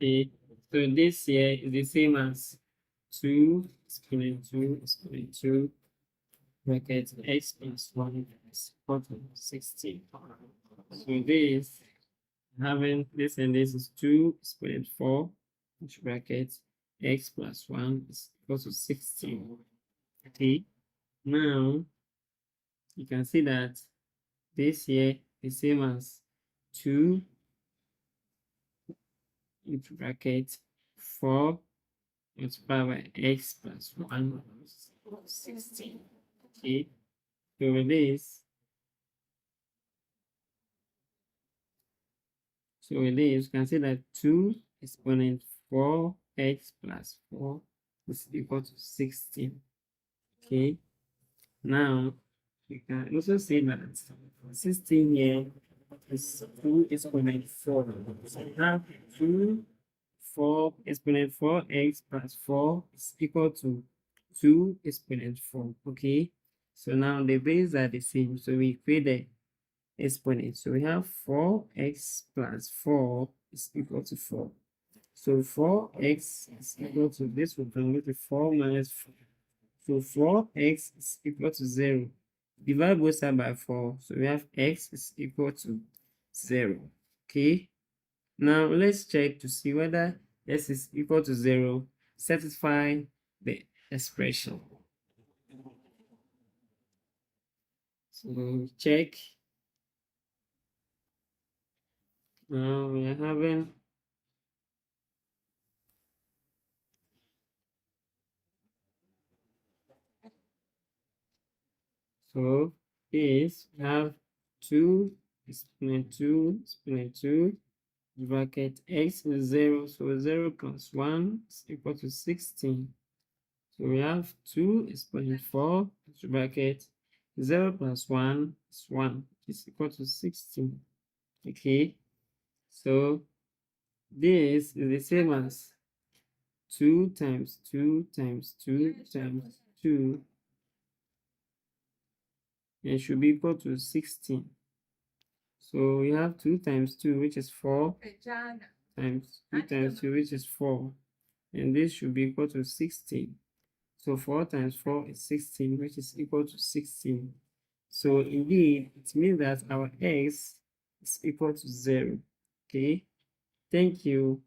Okay, so this here is the same as 2 exponent 2 exponent 2 bracket x plus 1 is equal to 16. So this, having this and this is 2 exponent 4, which bracket x plus 1 is equal to 16. Okay, now you can see that this here is same as 2 into bracket 4 multiplied by x plus 1 is equal to 16. Okay, so with this, you can see that 2 exponent 4x plus 4 is equal to 16. Okay, now you can also say that 16 here is 2 exponent 4. So we have 4 exponent 4x plus 4 is equal to 2 exponent 4. Okay, so now the bases are the same, so we create the exponent. So we have 4x plus 4 is equal to 4. So 4x is equal to this will convert to 4 minus 4. So 4x is equal to 0. Divide both sides by 4. So we have x is equal to 0. Okay. Now let's check to see whether s is equal to 0. Satisfy the expression. So check. Now we are having so is we have 2 exponent 2 exponent 2 bracket x is 0, so 0 plus 1 is equal to 16. So we have 2 exponent 4 bracket 0 plus 1 is 1, which is equal to 16. Okay, so this is the same as 2 times 2 times 2 times 2. It should be equal to 16. So we have 2 times 2, which is 4, times 2 times 2, which is 4. And this should be equal to 16. So 4 times 4 is 16, which is equal to 16. So indeed, it means that our x is equal to 0. Okay, thank you.